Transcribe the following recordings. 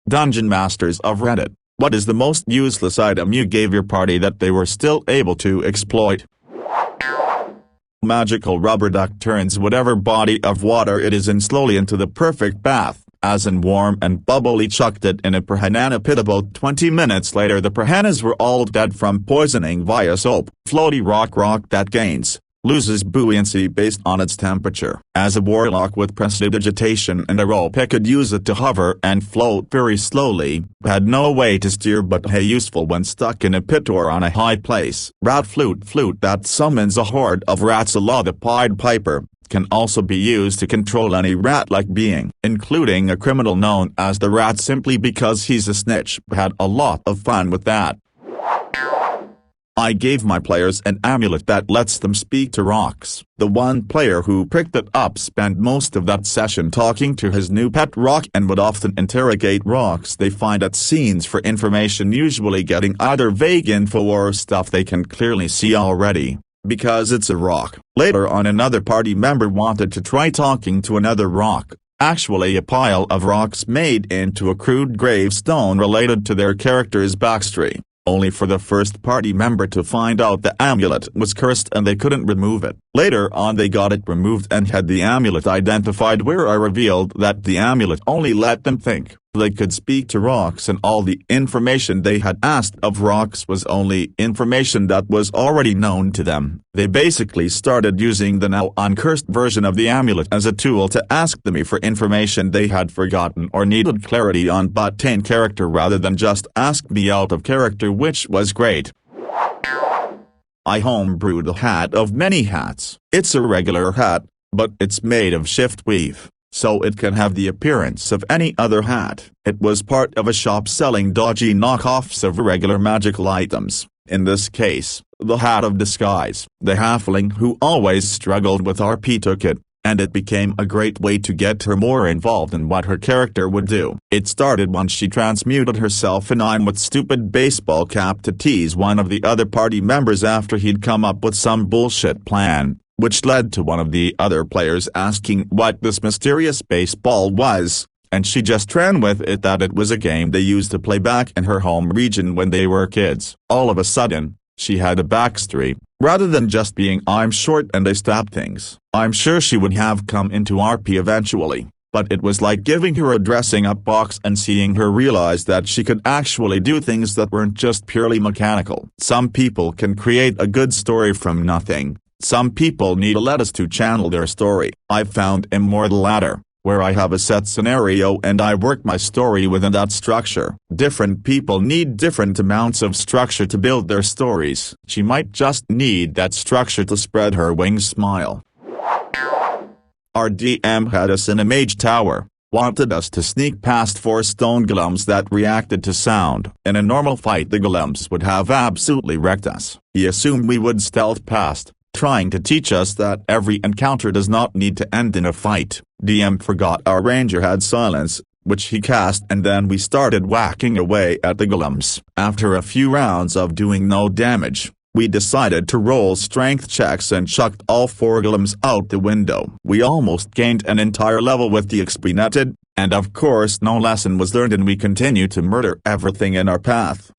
Dungeon Masters of Reddit, what is the most useless item you gave your party that they were still able to exploit? Magical rubber duck turns whatever body of water it is in slowly into the perfect bath, as in warm and bubbly. Chucked it in a piranha pit. About 20 minutes later the piranhas were all dead from poisoning via soap. Floaty rock that gains, loses buoyancy based on its temperature. As a warlock with prestidigitation and a rope, I could use it to hover and float very slowly, had no way to steer, but hey, useful when stuck in a pit or on a high place. Rat flute that summons a horde of rats. The Pied Piper can also be used to control any rat-like being, including a criminal known as the Rat simply because he's a snitch. Had a lot of fun with that. I gave my players an amulet that lets them speak to rocks. The one player who picked it up spent most of that session talking to his new pet rock and would often interrogate rocks they find at scenes for information, usually getting either vague info or stuff they can clearly see already, because it's a rock. Later on, another party member wanted to try talking to another rock, actually a pile of rocks made into a crude gravestone related to their character's backstory, only for the first party member to find out the amulet was cursed and they couldn't remove it. Later on they got it removed and had the amulet identified, where I revealed that the amulet only let them think they could speak to rocks, and all the information they had asked of rocks was only information that was already known to them. They basically started using the now uncursed version of the amulet as a tool to ask me for information they had forgotten or needed clarity on, but in character rather than just ask me out of character, which was great. I homebrewed a hat of many hats. It's a regular hat, but it's made of shift weave, so it can have the appearance of any other hat. It was part of a shop selling dodgy knockoffs of regular magical items, in this case, the Hat of Disguise. The halfling who always struggled with RP took it, and it became a great way to get her more involved in what her character would do. It started once she transmuted herself in I'm with stupid baseball cap to tease one of the other party members after he'd come up with some bullshit plan, which led to one of the other players asking what this mysterious baseball was, and she just ran with it that it was a game they used to play back in her home region when they were kids. All of a sudden, she had a backstory, rather than just being I'm short and I stab things. I'm sure she would have come into RP eventually, but it was like giving her a dressing up box and seeing her realize that she could actually do things that weren't just purely mechanical. Some people can create a good story from nothing. Some people need a lettuce to channel their story. I've found Immortal Ladder, where I have a set scenario and I work my story within that structure. Different people need different amounts of structure to build their stories. She might just need that structure to spread her wings. Smile. Our DM had us in a mage tower, wanted us to sneak past 4 stone golems that reacted to sound. In a normal fight the golems would have absolutely wrecked us. He assumed we would stealth past, trying to teach us that every encounter does not need to end in a fight. DM forgot our ranger had silence, which he cast, and then we started whacking away at the golems. After a few rounds of doing no damage, we decided to roll strength checks and chucked all 4 golems out the window. We almost gained an entire level with the XP netted, and of course no lesson was learned and we continued to murder everything in our path.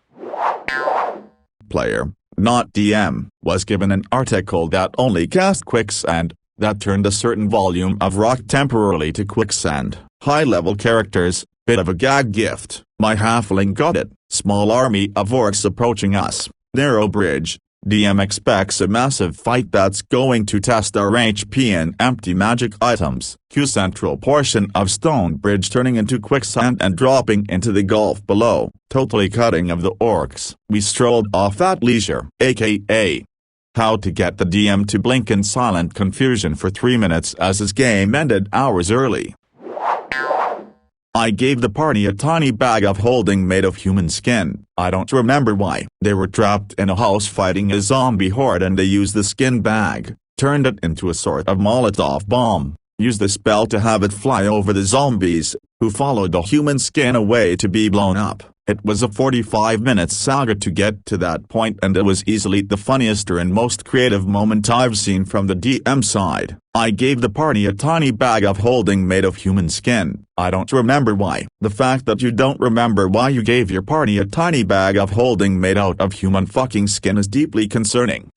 Player, not DM, was given an article that only cast quicksand, that turned a certain volume of rock temporarily to quicksand. High-level characters, bit of a gag gift. My halfling got it. Small army of orcs approaching us. Narrow bridge. DM expects a massive fight that's going to test our HP and empty magic items. Q central portion of stone bridge turning into quicksand and dropping into the gulf below, totally cutting of the orcs. We strolled off at leisure, aka how to get the DM to blink in silent confusion for 3 minutes as his game ended hours early. I gave the party a tiny bag of holding made of human skin. I don't remember why. They were trapped in a house fighting a zombie horde and they used the skin bag, turned it into a sort of Molotov bomb, used the spell to have it fly over the zombies, who followed the human skin away to be blown up. It was a 45-minute saga to get to that point, and it was easily the funniest and most creative moment I've seen from the DM side. I gave the party a tiny bag of holding made of human skin. I don't remember why. The fact that you don't remember why you gave your party a tiny bag of holding made out of human fucking skin is deeply concerning.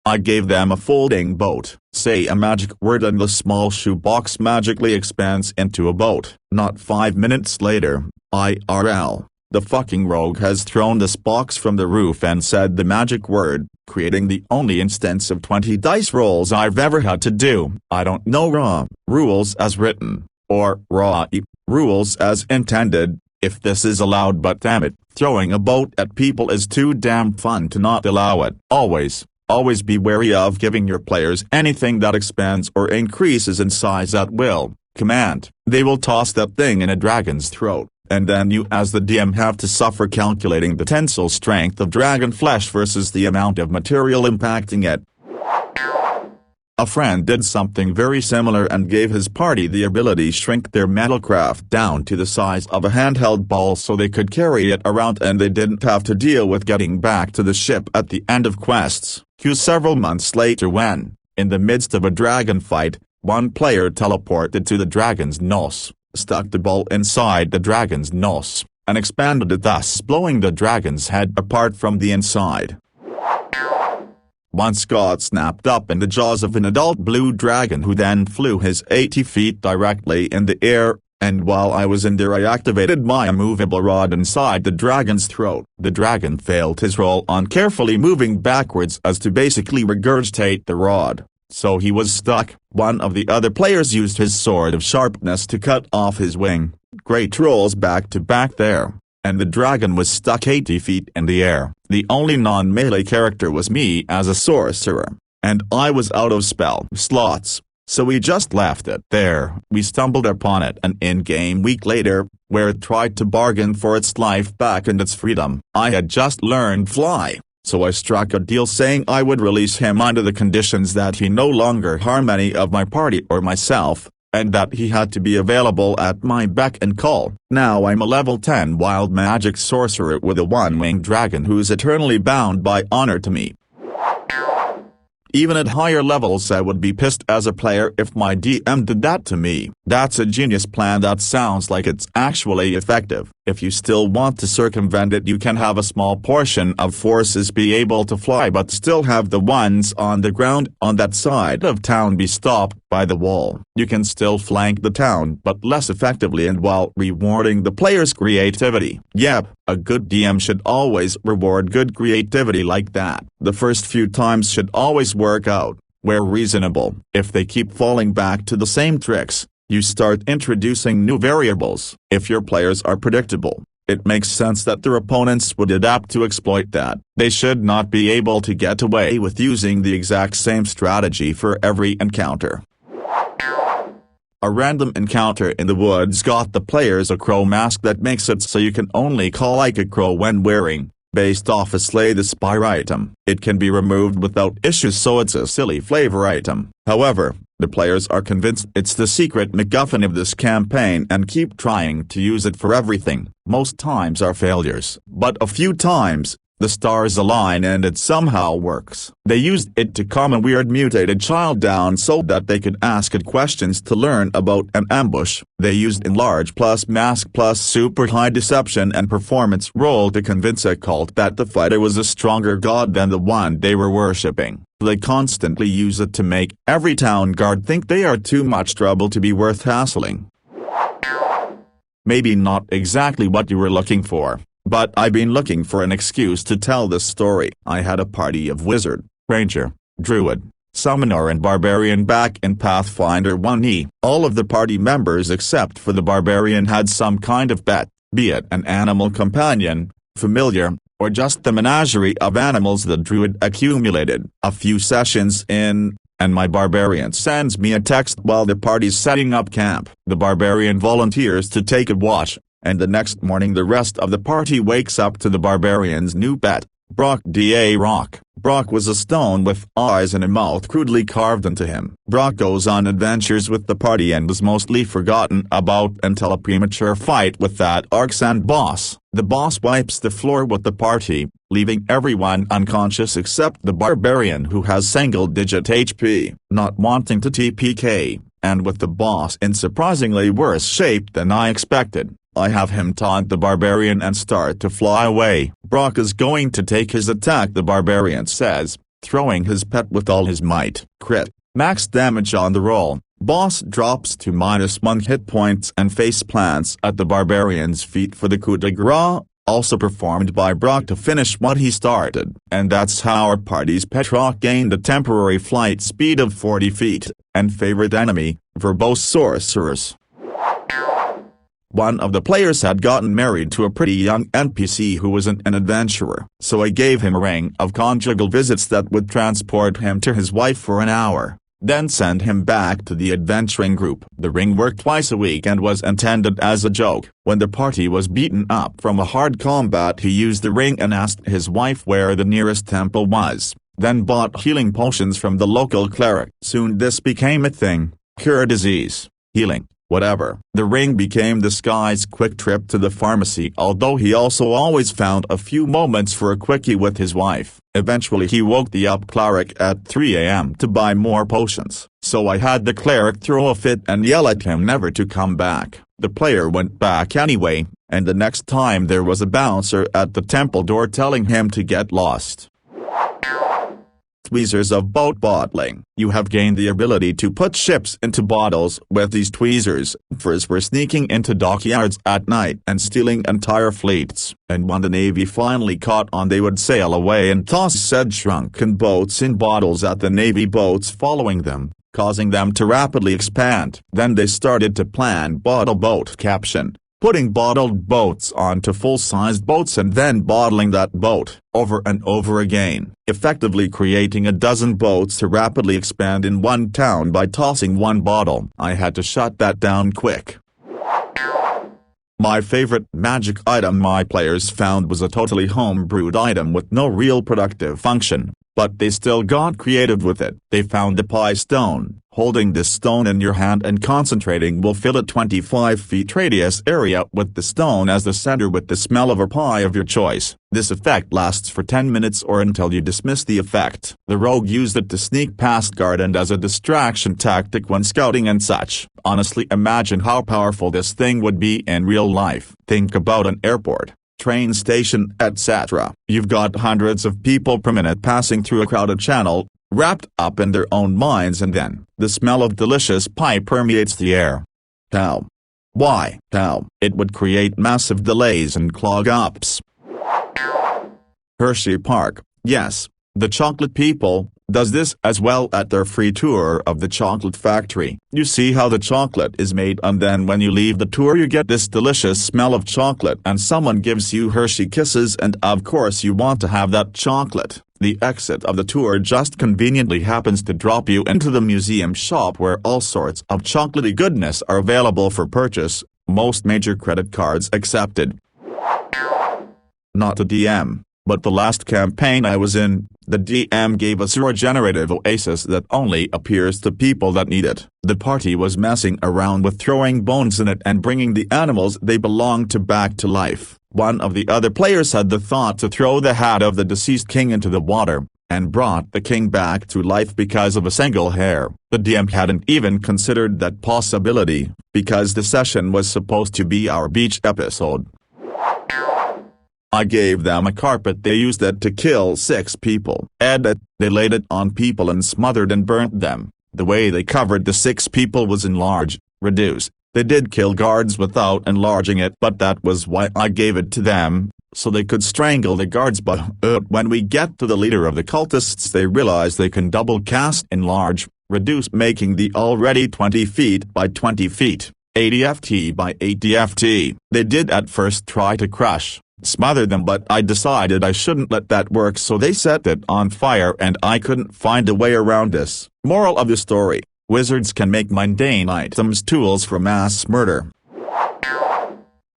I gave them a folding boat. Say a magic word and the small shoebox magically expands into a boat. Not 5 minutes later, IRL, the fucking rogue has thrown this box from the roof and said the magic word, creating the only instance of 20 dice rolls I've ever had to do. I don't know raw rules as written, or raw rules as intended, if this is allowed, but damn it, throwing a boat at people is too damn fun to not allow it. Always be wary of giving your players anything that expands or increases in size at will. Command. They will toss that thing in a dragon's throat, and then you as the DM have to suffer calculating the tensile strength of dragon flesh versus the amount of material impacting it. A friend did something very similar and gave his party the ability to shrink their metalcraft down to the size of a handheld ball so they could carry it around and they didn't have to deal with getting back to the ship at the end of quests. Several months later when, in the midst of a dragon fight, one player teleported to the dragon's nose, stuck the ball inside the dragon's nose, and expanded it, thus blowing the dragon's head apart from the inside. Once got snapped up in the jaws of an adult blue dragon who then flew his 80 feet directly in the air, and while I was in there I activated my immovable rod inside the dragon's throat. The dragon failed his roll on carefully moving backwards as to basically regurgitate the rod, so he was stuck. One of the other players used his sword of sharpness to cut off his wing. Great rolls back to back there, and the dragon was stuck 80 feet in the air. The only non-melee character was me as a sorcerer, and I was out of spell slots. So we just left it there. We stumbled upon it an in-game week later, where it tried to bargain for its life back and its freedom. I had just learned fly, so I struck a deal saying I would release him under the conditions that he no longer harm any of my party or myself, and that he had to be available at my beck and call. Now I'm a level 10 wild magic sorcerer with a one-winged dragon who's eternally bound by honor to me. Even at higher levels I would be pissed as a player if my DM did that to me. That's a genius plan that sounds like it's actually effective. If you still want to circumvent it, you can have a small portion of forces be able to fly but still have the ones on the ground on that side of town be stopped by the wall. You can still flank the town but less effectively and while rewarding the player's creativity. Yep, a good DM should always reward good creativity like that. The first few times should always work out, where reasonable. If they keep falling back to the same tricks, you start introducing new variables. If your players are predictable, it makes sense that their opponents would adapt to exploit that. They should not be able to get away with using the exact same strategy for every encounter. A random encounter in the woods got the players a crow mask that makes it so you can only call like a crow when wearing, based off a Slay the Spire item. It can be removed without issues, so it's a silly flavor item. However, the players are convinced it's the secret MacGuffin of this campaign and keep trying to use it for everything. Most times are failures, but a few times, the stars align and it somehow works. They used it to calm a weird mutated child down so that they could ask it questions to learn about an ambush. They used enlarge plus mask plus super high deception and performance roll to convince a cult that the fighter was a stronger god than the one they were worshipping. They constantly use it to make every town guard think they are too much trouble to be worth hassling. Maybe not exactly what you were looking for, but I've been looking for an excuse to tell this story. I had a party of wizard, ranger, druid, summoner and barbarian back in Pathfinder 1e. All of the party members except for the barbarian had some kind of pet, be it an animal companion, familiar, or just the menagerie of animals the druid accumulated. A few sessions in, and my barbarian sends me a text while the party's setting up camp. The barbarian volunteers to take a watch, and the next morning the rest of the party wakes up to the barbarian's new pet, Brock da Rock. Brock was a stone with eyes and a mouth crudely carved into him. Brock goes on adventures with the party and was mostly forgotten about until a premature fight with that Arksand boss. The boss wipes the floor with the party, leaving everyone unconscious except the barbarian who has single-digit HP. Not wanting to TPK, and with the boss in surprisingly worse shape than I expected, I have him taunt the barbarian and start to fly away. Brock is going to take his attack, the barbarian says, throwing his pet with all his might. Crit. Max damage on the roll. Boss drops to -1 hit points and face plants at the barbarian's feet for the coup de grace, also performed by Brock to finish what he started. And that's how our party's pet rock gained a temporary flight speed of 40 feet, and favorite enemy, verbose sorcerers. One of the players had gotten married to a pretty young NPC who wasn't an adventurer, so I gave him a ring of conjugal visits that would transport him to his wife for an hour, then send him back to the adventuring group. The ring worked twice a week and was intended as a joke. When the party was beaten up from a hard combat, he used the ring and asked his wife where the nearest temple was, then bought healing potions from the local cleric. Soon this became a thing. Cure disease, healing, whatever. The ring became this guy's quick trip to the pharmacy, although he also always found a few moments for a quickie with his wife. Eventually he woke the up cleric at 3 a.m. to buy more potions, so I had the cleric throw a fit and yell at him never to come back. The player went back anyway, and the next time there was a bouncer at the temple door telling him to get lost. Tweezers of boat bottling. You have gained the ability to put ships into bottles with these tweezers. First were sneaking into dockyards at night and stealing entire fleets, and when the Navy finally caught on, they would sail away and toss said shrunken boats in bottles at the Navy boats following them, causing them to rapidly expand. Then they started to plan bottle boat caption, putting bottled boats onto full-sized boats and then bottling that boat over and over again, effectively creating a dozen boats to rapidly expand in one town by tossing one bottle. I had to shut that down quick. My favorite magic item my players found was a totally homebrewed item with no real productive function, but they still got creative with it. They found the pie stone. Holding this stone in your hand and concentrating will fill a 25 feet radius area with the stone as the center with the smell of a pie of your choice. This effect lasts for 10 minutes or until you dismiss the effect. The rogue used it to sneak past guard and as a distraction tactic when scouting and such. Honestly, imagine how powerful this thing would be in real life. Think about an airport, train station, etc. You've got hundreds of people per minute passing through a crowded channel, wrapped up in their own minds, and then the smell of delicious pie permeates the air. How? Why? How? It would create massive delays and clog-ups. Hershey Park, yes, the chocolate people, does this as well at their free tour of the chocolate factory. You see how the chocolate is made, and then when you leave the tour you get this delicious smell of chocolate and someone gives you Hershey Kisses, and of course you want to have that chocolate. The exit of the tour just conveniently happens to drop you into the museum shop where all sorts of chocolatey goodness are available for purchase, most major credit cards accepted. Not the DM, but the last campaign I was in, the DM gave us a regenerative oasis that only appears to people that need it. The party was messing around with throwing bones in it and bringing the animals they belonged to back to life. One of the other players had the thought to throw the hat of the deceased king into the water, and brought the king back to life because of a single hair. The DM hadn't even considered that possibility, because the session was supposed to be our beach episode. I gave them a carpet. They used it to kill 6 people. Edit, they laid it on people and smothered and burnt them. The way they covered the 6 people was enlarge, reduce. They did kill guards without enlarging it, but that was why I gave it to them, so they could strangle the guards. But when we get to the leader of the cultists, they realize they can double cast enlarge, reduce, making the already 20 feet by 20 feet, 80 ft by 80 ft. They did at first try to crush, smother them, but I decided I shouldn't let that work, so they set it on fire and I couldn't find a way around this. Moral of the story: wizards can make mundane items tools for mass murder.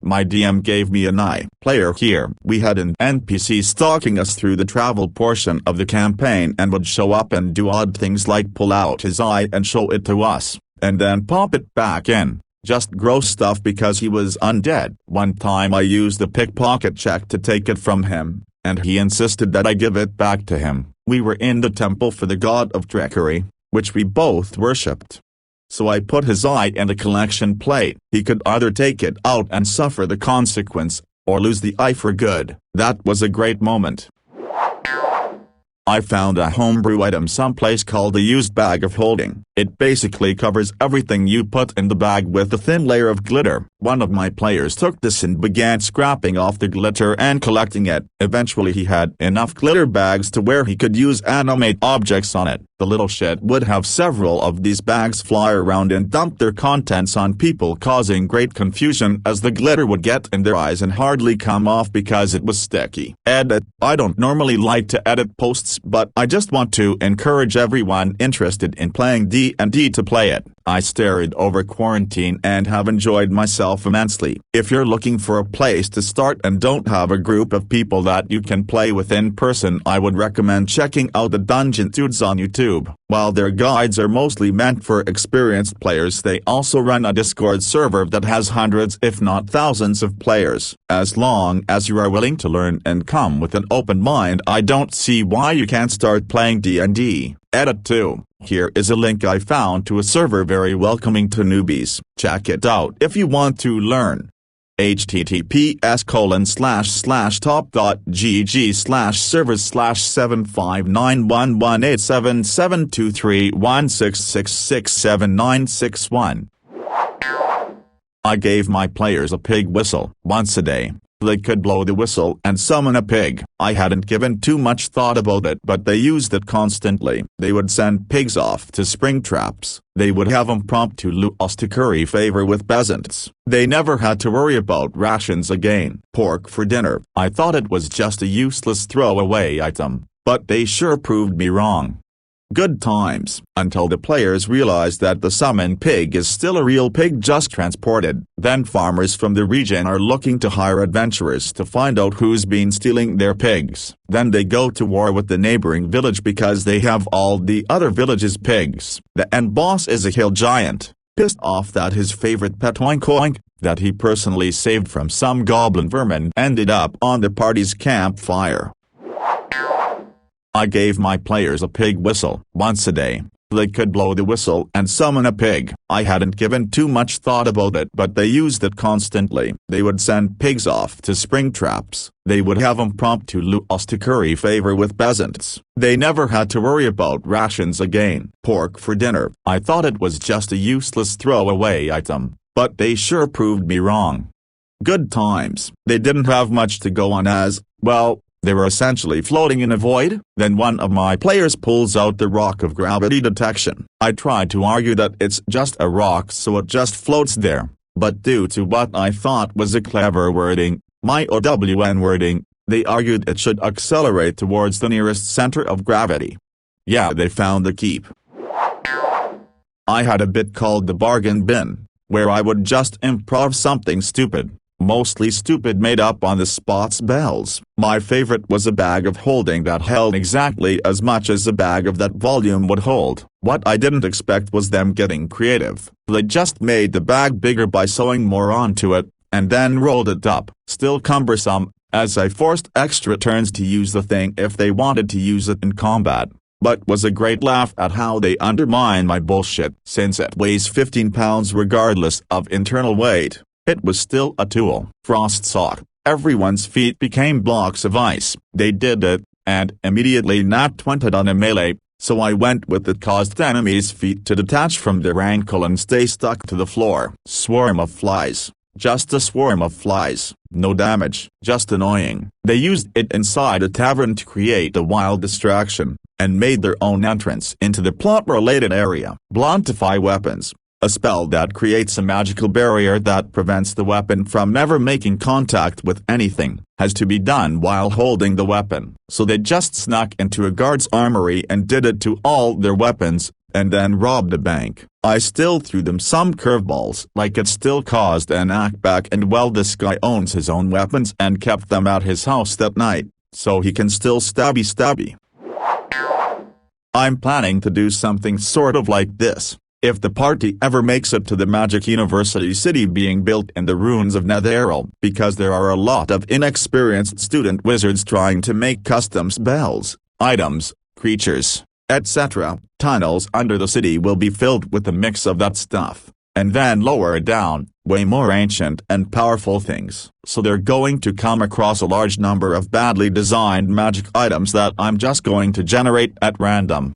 My DM gave me an player here. We had an NPC stalking us through the travel portion of the campaign and would show up and do odd things like pull out his eye and show it to us, and then pop it back in. Just gross stuff because he was undead. One time I used the pickpocket check to take it from him, and he insisted that I give it back to him. We were in the temple for the god of trickery, which we both worshipped. So I put his eye in the collection plate. He could either take it out and suffer the consequence, or lose the eye for good. That was a great moment. I found a homebrew item someplace called a used bag of holding. It basically covers everything you put in the bag with a thin layer of glitter. One of my players took this and began scraping off the glitter and collecting it. Eventually he had enough glitter bags to where he could use animate objects on it. The little shit would have several of these bags fly around and dump their contents on people, causing great confusion as the glitter would get in their eyes and hardly come off because it was sticky. Edit. I don't normally like to edit posts, but I just want to encourage everyone interested in playing D&D to play it. I started over quarantine and have enjoyed myself immensely. If you're looking for a place to start and don't have a group of people that you can play with in person, I would recommend checking out the Dungeon Dudes on YouTube. While their guides are mostly meant for experienced players, they also run a Discord server that has hundreds if not thousands of players. As long as you are willing to learn and come with an open mind, I don't see why you can't start playing D&D. Edit 2. Here is a link I found to a server very welcoming to newbies. Check it out if you want to learn. https://top.gg/servers/75911872316667961. I gave my players a pig whistle once a day. They could blow the whistle and summon a pig. I hadn't given too much thought about it, but they used it constantly. They would send pigs off to spring traps. They would have them prompt to lose to curry favor with peasants. They never had to worry about rations again. Pork for dinner. I thought it was just a useless throwaway item, but they sure proved me wrong. Good times, until the players realized that the summoned pig is still a real pig just transported. Then farmers from the region are looking to hire adventurers to find out who's been stealing their pigs. Then they go to war with the neighboring village because they have all the other village's pigs. The end boss is a hill giant, pissed off that his favorite pet oink oink, that he personally saved from some goblin vermin, ended up on the party's campfire. I gave my players a pig whistle once a day. They could blow the whistle and summon a pig. I hadn't given too much thought about it, but they used it constantly. They would send pigs off to spring traps. They would have them prompt to lose to curry favor with peasants. They never had to worry about rations again. Pork for dinner. I thought it was just a useless throwaway item, but they sure proved me wrong. Good times. They didn't have much to go on as, well, they were essentially floating in a void. Then one of my players pulls out the rock of gravity detection. I tried to argue that it's just a rock so it just floats there, but due to what I thought was a clever wording, my OWN wording, they argued it should accelerate towards the nearest center of gravity. Yeah, they found the keep. I had a bit called the bargain bin, where I would just improv something stupid. Mostly stupid made up on the spot spells. My favorite was a bag of holding that held exactly as much as a bag of that volume would hold. What I didn't expect was them getting creative. They just made the bag bigger by sewing more onto it, and then rolled it up. Still cumbersome, as I forced extra turns to use the thing if they wanted to use it in combat. But was a great laugh at how they undermine my bullshit. Since it weighs 15 pounds regardless of internal weight, it was still a tool. Frost sock. Everyone's feet became blocks of ice. They did it, and immediately nat 20'd on a melee, so I went with it caused enemies' feet to detach from their ankle and stay stuck to the floor. Swarm of flies. Just a swarm of flies. No damage, just annoying. They used it inside a tavern to create a wild distraction, and made their own entrance into the plot-related area. Bluntify weapons. A spell that creates a magical barrier that prevents the weapon from ever making contact with anything, has to be done while holding the weapon. So they just snuck into a guard's armory and did it to all their weapons, and then robbed the bank. I still threw them some curveballs like it still caused an knockback, and well, this guy owns his own weapons and kept them at his house that night, so he can still stabby. I'm planning to do something sort of like this. If the party ever makes it to the Magic University city being built in the ruins of Netherrealm, because there are a lot of inexperienced student wizards trying to make custom spells, items, creatures, etc., tunnels under the city will be filled with a mix of that stuff, and then lower down, way more ancient and powerful things. So they're going to come across a large number of badly designed magic items that I'm just going to generate at random.